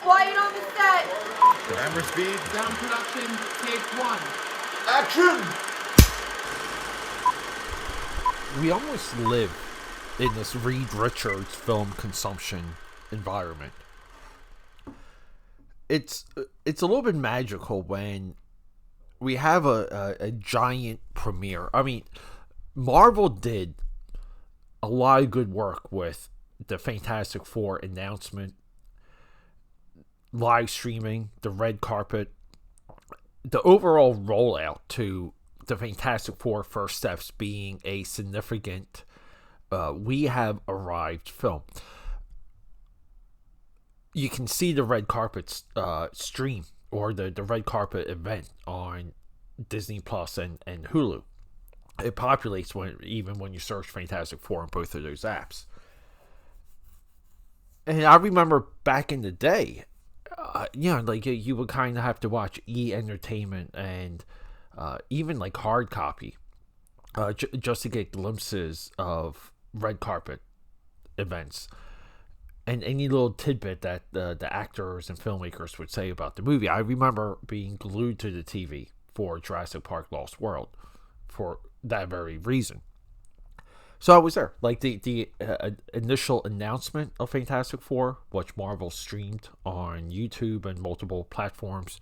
Quiet on the set. Camera speed. Sound production, take one. Action! We almost live in this Reed Richards film consumption environment. It's a little bit magical when we have a giant premiere. I mean, Marvel did a lot of good work with the Fantastic Four announcement, live streaming, the red carpet, the overall rollout to the Fantastic Four First Steps being a significant we have arrived film. You can see the red carpet stream or the red carpet event on Disney Plus and Hulu. It populates even when you search Fantastic Four on both of those apps. And I remember back in the day, you would kind of have to watch E! Entertainment and even like hard copy just to get glimpses of red carpet events and any little tidbit that the actors and filmmakers would say about the movie. I remember being glued to the TV for Jurassic Park Lost World for that very reason. So I was there. Like the initial announcement of Fantastic Four, which Marvel streamed on YouTube and multiple platforms.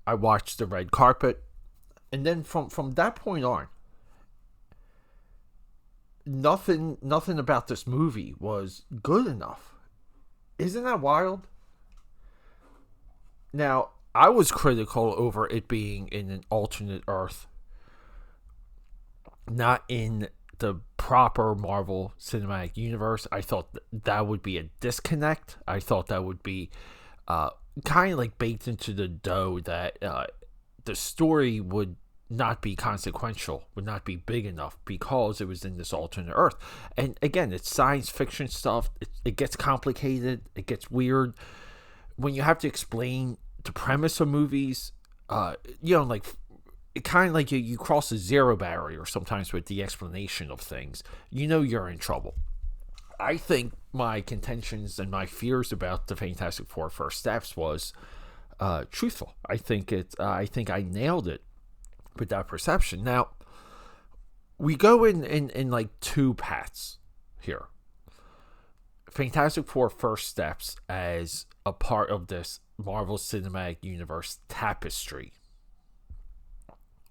I watched the red carpet. And then from that point on, nothing about this movie was good enough. Isn't that wild? Now, I was critical over it being in an alternate Earth, not in the proper Marvel Cinematic Universe. I thought that would be a disconnect. I thought that would be kind of like baked into the dough that the story would not be consequential, would not be big enough because it was in this alternate Earth. And again, it's science fiction stuff. It gets complicated. It gets weird. When you have to explain the premise of movies, like it kind of like you cross a zero barrier sometimes with the explanation of things. You're in trouble. I think my contentions and my fears about the Fantastic Four First Steps was truthful. I think I nailed it with that perception. Now, we go in like two paths here. Fantastic Four First Steps as a part of this Marvel Cinematic Universe tapestry.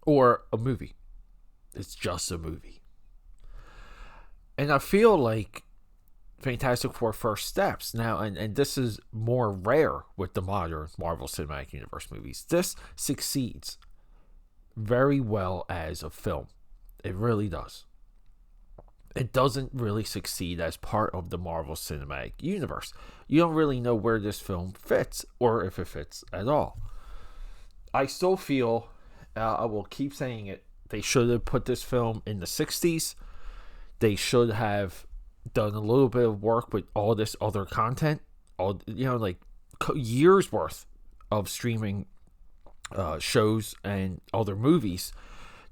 Or a movie. It's just a movie. And I feel like Fantastic Four First Steps now, and this is more rare with the modern Marvel Cinematic Universe movies. This succeeds very well as a film. It really does. It doesn't really succeed as part of the Marvel Cinematic Universe. You don't really know where this film fits, or if it fits at all. I still feel, I will keep saying it, they should have put this film in the 60s. They should have done a little bit of work with all this other content. Years worth of streaming shows and other movies.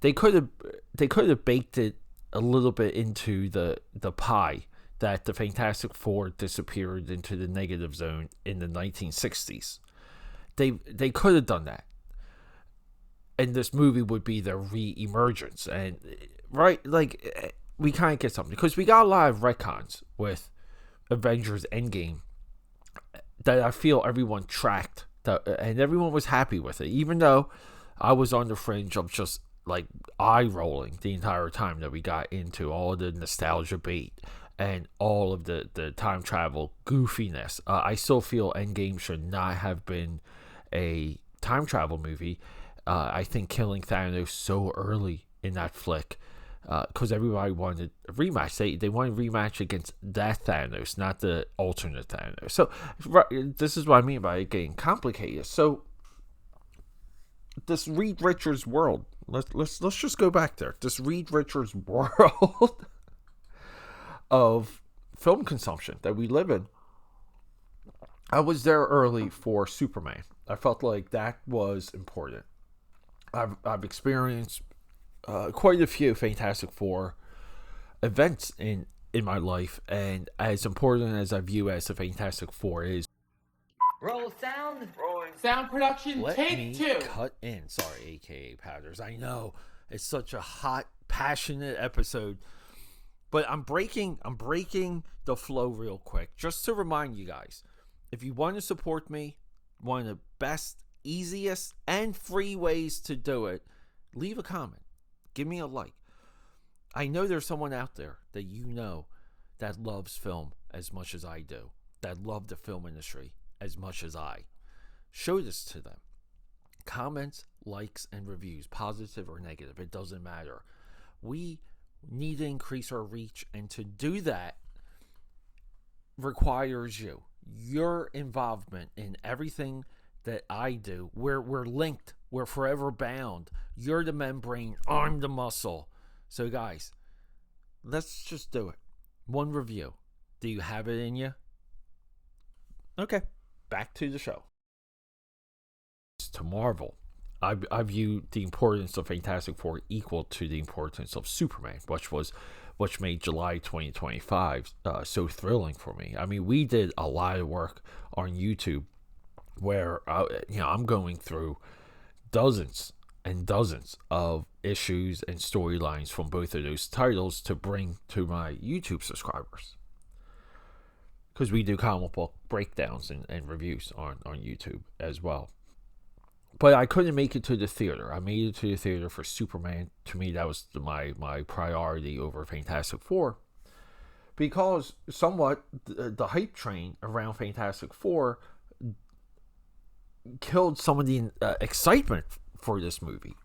They could have baked it a little bit into the pie that the Fantastic Four disappeared into the negative zone in the 1960s. They could have done that, and this movie would be their re-emergence. And right, like, we kind of get something because we got a lot of retcons with Avengers Endgame that I feel everyone tracked. And everyone was happy with it, even though I was on the fringe of just like eye rolling the entire time that we got into all the nostalgia bait and all of the time travel goofiness. I still feel Endgame should not have been a time travel movie. I think killing Thanos so early in that flick, because everybody wanted a rematch. They wanted a rematch against that Thanos, not the alternate Thanos. So this is what I mean by it getting complicated. So this Reed Richards world, let's just go back there. This Reed Richards world of film consumption that we live in. I was there early for Superman. I felt like that was important. I've experienced quite a few Fantastic Four events in my life, and as important as I view as the Fantastic Four is, Roll sound. Rolling. Sound production, Let take me 2. cut in. Sorry, AKA Padders. I know it's such a hot, passionate episode, but I'm breaking the flow real quick just to remind you guys. If you want to support me, one of the best, easiest, and free ways to do it, leave a comment. Give me a like. I know there's someone out there that you know that loves film as much as I do, that love the film industry as much as I. Show this to them. Comments, likes, and reviews, positive or negative, it doesn't matter. We need to increase our reach, and to do that requires you. Your involvement in everything that I do. We're linked. We're forever bound. You're the membrane. I'm the muscle. So guys, let's just do it. One review. Do you have it in you? Okay, back to the show. To Marvel, I view the importance of Fantastic Four equal to the importance of Superman, which made July 2025 so thrilling for me. I mean, we did a lot of work on YouTube where I'm going through dozens and dozens of issues and storylines from both of those titles to bring to my YouTube subscribers, because we do comic book breakdowns and reviews on YouTube as well. But I couldn't make it to the theater. I made it to the theater for Superman. To me, that was my priority over Fantastic Four, because somewhat the hype train around Fantastic Four killed some of the excitement for this movie.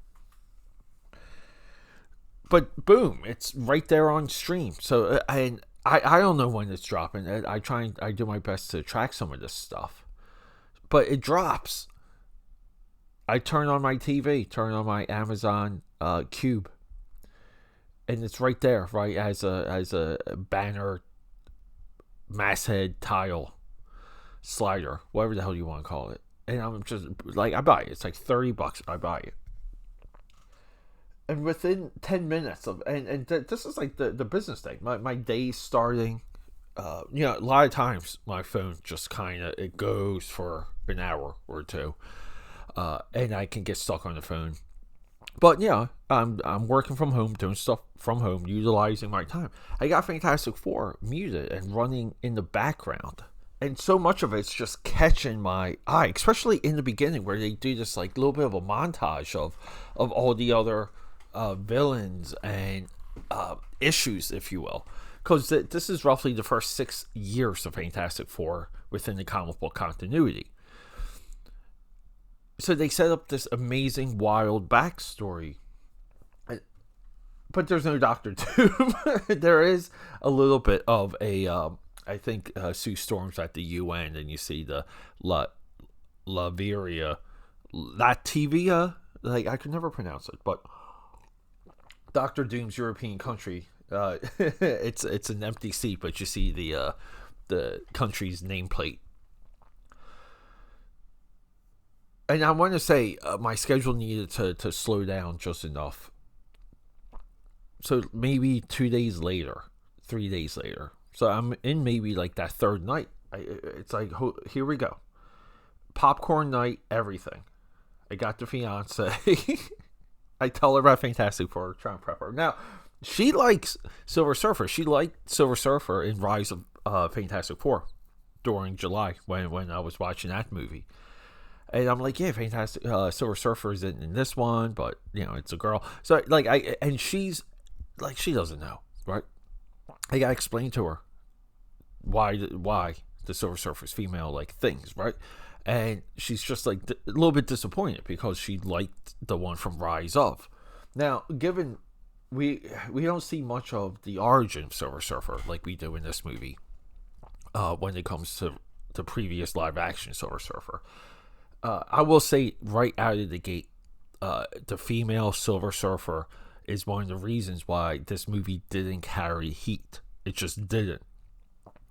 But boom, it's right there on stream. So I don't know when it's dropping. I do my best to track some of this stuff, but it drops. I turn on my TV, turn on my Amazon Cube, and it's right there, right as a banner, masthead tile slider, whatever the hell you want to call it. And I'm just like, I buy it. It's like $30. I buy it. And within 10 minutes of, this is like the business day. My day's starting. A lot of times my phone just kind of, it goes for an hour or two. And I can get stuck on the phone. But yeah, I'm working from home, doing stuff from home, utilizing my time. I got Fantastic Four muted and running in the background. And so much of it's just catching my eye, especially in the beginning where they do this like little bit of a montage of all the other villains and issues, if you will. Because this is roughly the first 6 years of Fantastic Four within the comic book continuity. So they set up this amazing, wild backstory. But there's no Doctor Doom. There is a little bit of a... I think Sue Storm's at the UN, and you see the Latvia, like I could never pronounce it, but Doctor Doom's European country. It's an empty seat, but you see the country's nameplate. And I want to say my schedule needed to slow down just enough. So maybe 2 days later, 3 days later. So I'm in maybe like that third night. It's like, here we go. Popcorn night, everything. I got the fiance. I tell her about Fantastic Four, trying to prep her. Now, she likes Silver Surfer. She liked Silver Surfer in Rise of Fantastic Four during July when I was watching that movie. And I'm like, yeah, Fantastic Silver Surfer is in this one, but it's a girl. So like and she's like, she doesn't know, right? I gotta explain to her why the Silver Surfer's female like things, right? And she's just like a little bit disappointed because she liked the one from Rise of. Now, given we don't see much of the origin of Silver Surfer like we do in this movie, when it comes to the previous live action Silver Surfer. I will say right out of the gate, the female Silver Surfer is one of the reasons why this movie didn't carry heat. It just didn't.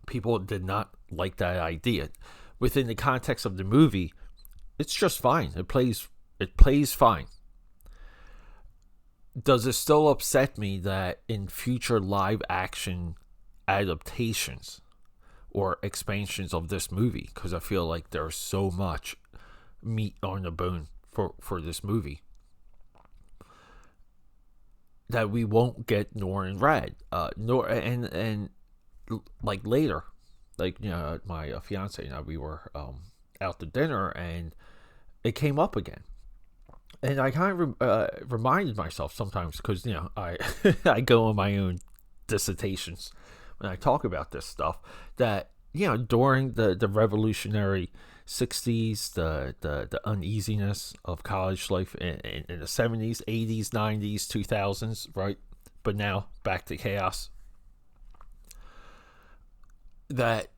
People did not like that idea. Within the context of the movie, it's just fine. It plays fine. Does it still upset me that in future live action adaptations or expansions of this movie, because I feel like there's so much meat on the bone for this movie that we won't get nor in Rad, nor and like later, like my fiance and I, we were out to dinner and it came up again, and I kind of reminded myself sometimes, because I I go on my own dissertations when I talk about this stuff, that during the revolutionary 60s, the uneasiness of college life in the 70s, 80s, 90s, 2000s, right? But now back to chaos. That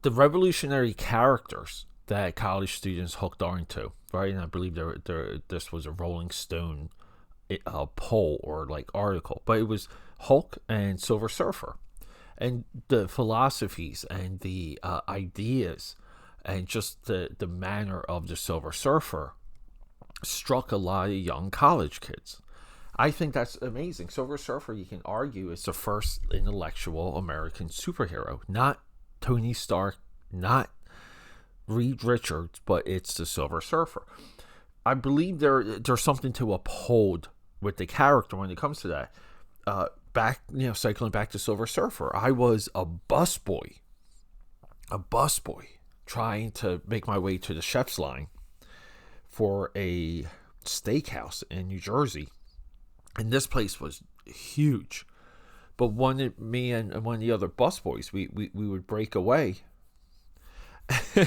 the revolutionary characters that college students hooked onto, right? And I believe this was a Rolling Stone poll or like article, but it was Hulk and Silver Surfer, and the philosophies and the ideas and just the manner of the Silver Surfer struck a lot of young college kids. I think that's amazing. Silver Surfer, you can argue, is the first intellectual American superhero. Not Tony Stark, not Reed Richards, but it's the Silver Surfer. I believe there's something to uphold with the character when it comes to that. Cycling back to Silver Surfer, I was a busboy trying to make my way to the chef's line for a steakhouse in New Jersey. And this place was huge. But me and one of the other busboys, we would break away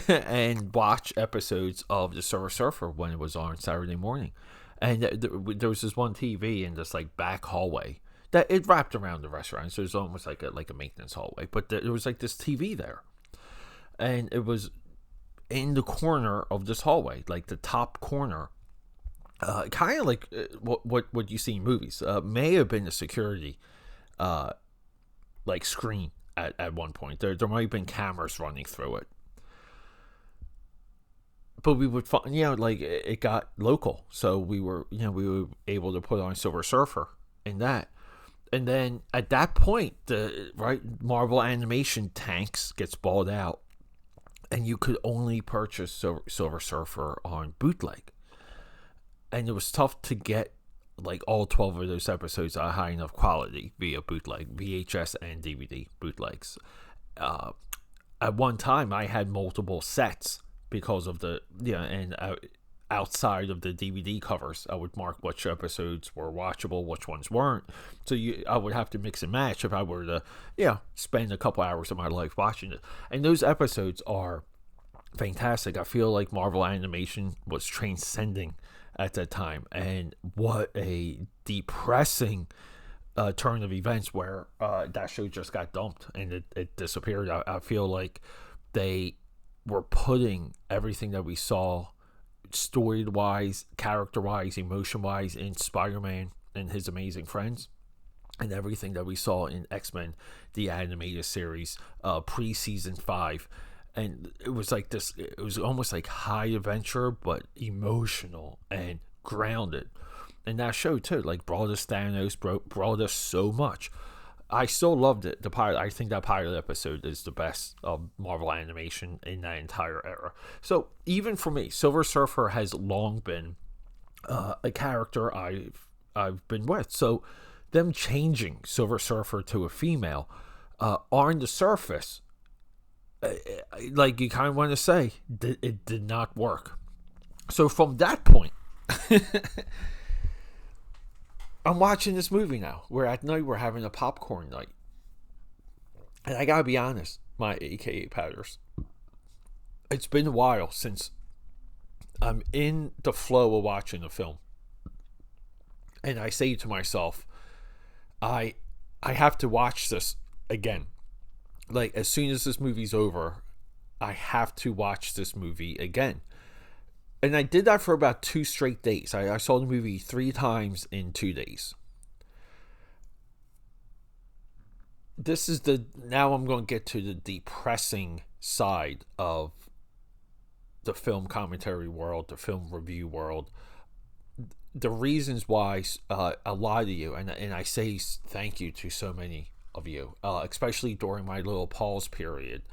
and watch episodes of the Silver Surfer when it was on Saturday morning. And there was this one TV in this like back hallway that it wrapped around the restaurant. So it was almost like a maintenance hallway. But there was like this TV there. And it was in the corner of this hallway, like the top corner. Kind of like what you see in movies. May have been a security like screen at one point. There might have been cameras running through it. But we would find, like it got local. So we were able to put on Silver Surfer in that. And then at that point, the Marvel Animation Tanks gets bought out. And you could only purchase Silver Surfer on bootleg. And it was tough to get like all 12 of those episodes at high enough quality via bootleg, VHS and DVD bootlegs. At one time, I had multiple sets because of outside of the DVD covers, I would mark which episodes were watchable, which ones weren't. So I would have to mix and match if I were to, spend a couple hours of my life watching it. And those episodes are fantastic. I feel like Marvel Animation was transcending at that time, and what a depressing turn of events where that show just got dumped and it disappeared. I feel like they were putting everything that we saw story-wise, character-wise, emotion-wise in Spider-Man and His Amazing Friends, and everything that we saw in X-Men, the animated series, pre-season 5. And it was like this, it was almost like high adventure, but emotional and grounded. And that show too, like brought us Thanos, brought us so much. I still loved it, the pilot. I think that pilot episode is the best of Marvel Animation in that entire era. So even for me, Silver Surfer has long been a character I've been with. So them changing Silver Surfer to a female on the surface, like you kind of want to say, it did not work. So from that point, I'm watching this movie now. At night we're having a popcorn night. And I gotta be honest, my AKAPADers, it's been a while since I'm in the flow of watching a film. And I say to myself, I have to watch this again. Like, as soon as this movie's over, I have to watch this movie again. And I did that for about 2 straight days. I saw the movie 3 times in 2 days. Now I'm going to get to the depressing side of the film commentary world, the film review world. The reasons why a lot of you, and I say thank you to so many of you, especially during my little pause period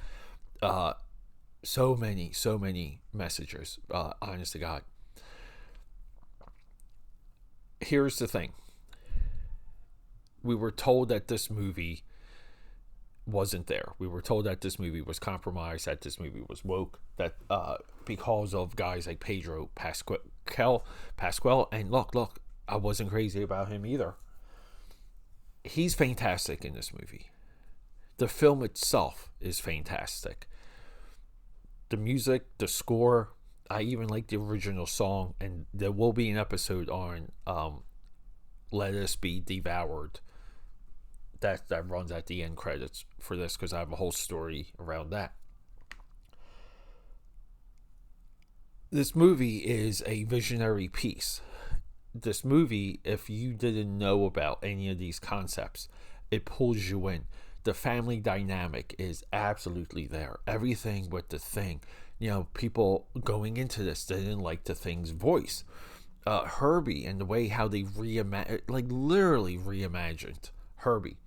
So many messages. Honest to God. Here's the thing. We were told that this movie wasn't there. We were told that this movie was compromised, that this movie was woke, that because of guys like Pedro Pascal, and look, I wasn't crazy about him either. He's fantastic in this movie. The film itself is fantastic. The music, the score, I even like the original song, and there will be an episode on Let Us Be Devoured that runs at the end credits for this, because I have a whole story around that. This movie is a visionary piece. This movie, if you didn't know about any of these concepts, it pulls you in. The family dynamic is absolutely there. Everything with the Thing. People going into this didn't like the Thing's voice. Herbie, and the way how they literally reimagined Herbie,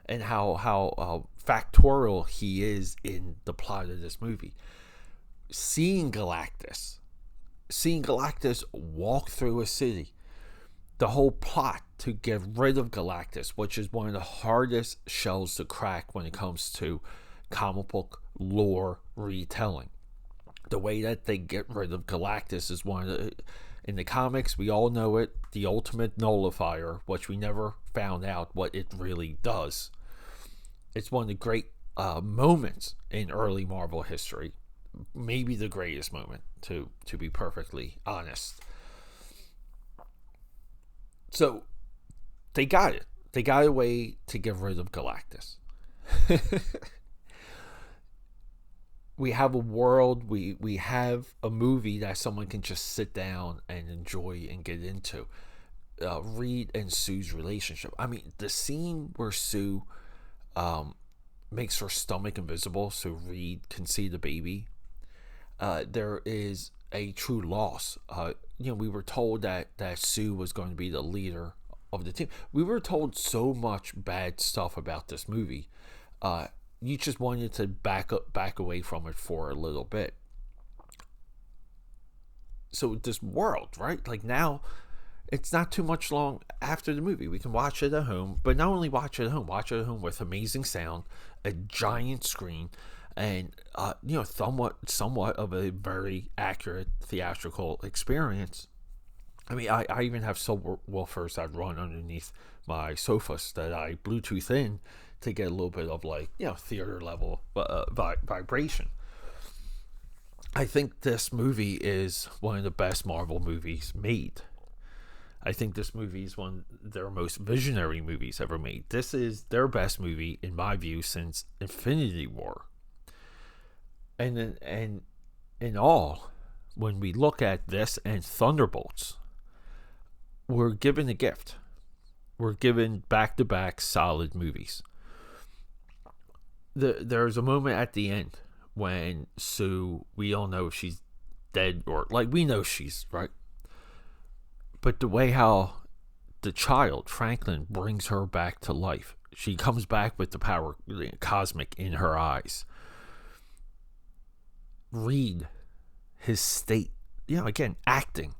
and how factorial he is in the plot of this movie. Seeing Galactus walk through a city, the whole plot to get rid of Galactus, which is one of the hardest shells to crack when it comes to comic book lore retelling. The way that they get rid of Galactus is one of the... In the comics, we all know it, the ultimate nullifier, which we never found out what it really does. It's one of the great moments in early Marvel history. Maybe the greatest moment, to be perfectly honest. So, they got it. They got a way to get rid of Galactus. We have a world, we have a movie that someone can just sit down and enjoy and get into. Reed and Sue's relationship. I mean, the scene where Sue makes her stomach invisible so Reed can see the baby. There is a true loss. We were told that Sue was going to be the leader of the team. We were told so much bad stuff about this movie. You just wanted to back away from it for a little bit. So this world, right? Like now, it's not too much long after the movie. We can watch it at home, but not only watch it at home with amazing sound, a giant screen, and somewhat of a very accurate theatrical experience. I mean, I even have subwoofers that run underneath my sofas that I Bluetooth in to get a little bit of theater level vibration. I think this movie is one of the best Marvel movies made. I think this movie is one of their most visionary movies ever made. This is their best movie, in my view, since Infinity War. And in all, when we look at this and Thunderbolts, we're given a gift. We're given back-to-back solid movies. There's a moment at the end when Sue, we all know if she's dead or we know she's right. But the way how the child, Franklin, brings her back to life. She comes back with the power cosmic in her eyes. Reed, his state, again, acting.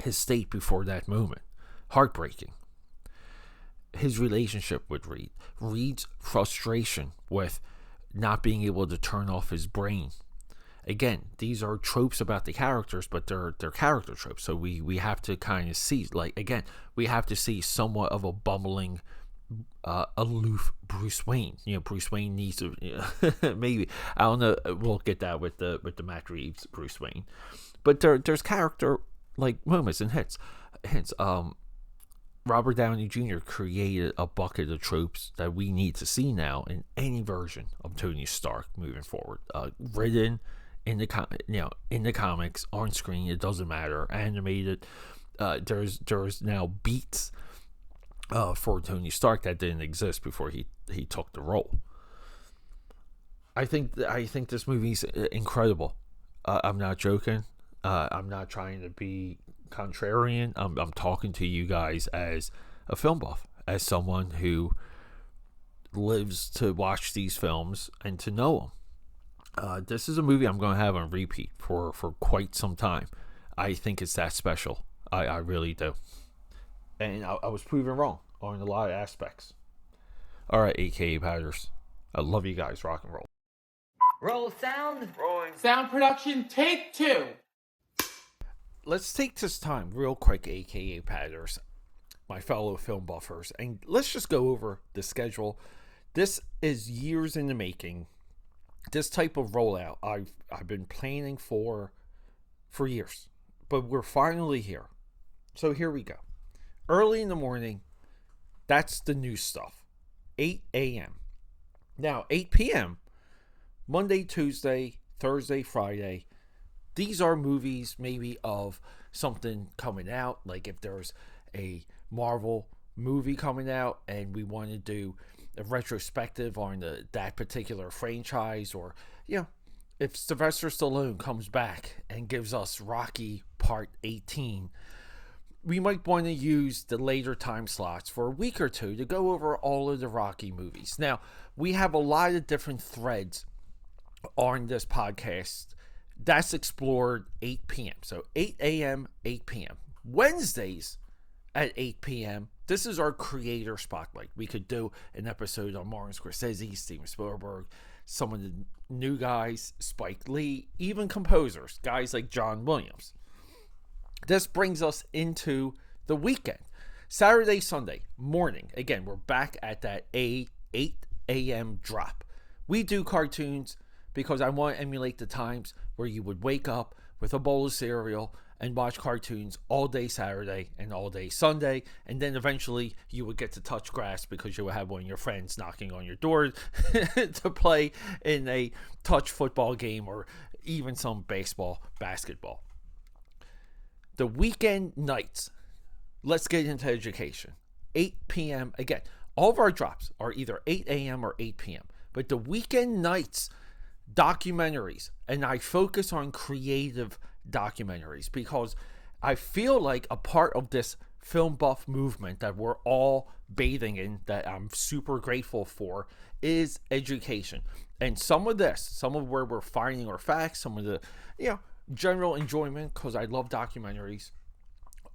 His state before that moment. Heartbreaking. His relationship with Reed. Reed's frustration with not being able to turn off his brain. Again, these are tropes about the characters, but they're character tropes. So we have to kind of see, we have to see somewhat of a bumbling, aloof Bruce Wayne. Bruce Wayne needs to, maybe, I don't know, we'll get that with the Matt Reeves Bruce Wayne. But there's character, moments and hits. Robert Downey Jr. created a bucket of tropes that we need to see now in any version of Tony Stark moving forward. Written in the comics, on screen, it doesn't matter. Animated, there's now beats for Tony Stark that didn't exist before he took the role. I think this movie's incredible. I'm not joking. I'm not trying to be contrarian. I'm talking to you guys as a film buff, as someone who lives to watch these films and to know them. This is a movie I'm going to have on repeat for quite some time. I think it's that special. I really do. And I was proven wrong on a lot of aspects. All right, AKAPADers. I love you guys. Rock and roll. Roll sound. Rolling. Sound production, take 2. Let's take this time real quick, AKAPADers, my fellow film buffers, and let's just go over the schedule. This is years in the making. This type of rollout I've been planning for years, but we're finally here. So here we go. Early in the morning, that's the new stuff. 8 a.m. Now, 8 p.m., Monday, Tuesday, Thursday, Friday, these are movies maybe of something coming out, like if there's a Marvel movie coming out and we want to do a retrospective on that particular franchise, or if Sylvester Stallone comes back and gives us Rocky Part 18, we might want to use the later time slots for a week or two to go over all of the Rocky movies. Now, we have a lot of different threads on this podcast that's explored 8 p.m. So 8 a.m., 8 p.m. Wednesdays at 8 p.m., this is our creator spotlight. We could do an episode on Martin Scorsese, Steven Spielberg, some of the new guys, Spike Lee, even composers, guys like John Williams. This brings us into the weekend. Saturday, Sunday morning. Again, we're back at that 8 a.m. drop. We do cartoons because I want to emulate the times where you would wake up with a bowl of cereal and watch cartoons all day Saturday and all day Sunday, and then eventually you would get to touch grass because you would have one of your friends knocking on your door to play in a touch football game or even some baseball, basketball. The weekend nights, let's get into education. 8 p.m. Again, all of our drops are either 8 a.m. or 8 p.m. But the weekend nights, documentaries, and I focus on creative documentaries because I feel like a part of this film buff movement that we're all bathing in, that I'm super grateful for, is education. And some of where we're finding our facts, some of the, general enjoyment, because I love documentaries.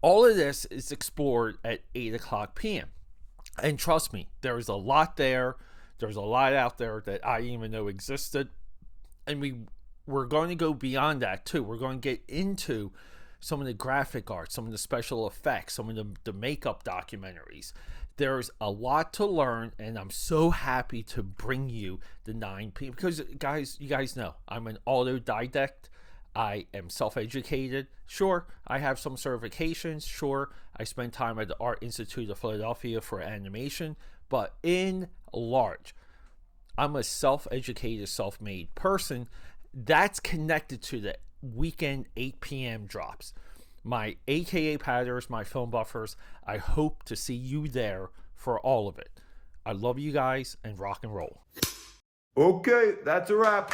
All of this is explored at 8 o'clock p.m. And trust me, there's a lot there. There's a lot out there that I didn't even know existed. And we're going to go beyond that too. We're going to get into some of the graphic art, some of the special effects, some of the makeup documentaries. There's a lot to learn, and I'm so happy to bring you the 9 p.m. because, guys, you guys know I'm an autodidact. I am self-educated. Sure, I have some certifications. Sure, I spent time at the Art Institute of Philadelphia for animation. But in large, I'm a self-educated, self-made person that's connected to the weekend 8 p.m. drops. My AKAPADers, my film buffers, I hope to see you there for all of it. I love you guys, and rock and roll. Okay, that's a wrap.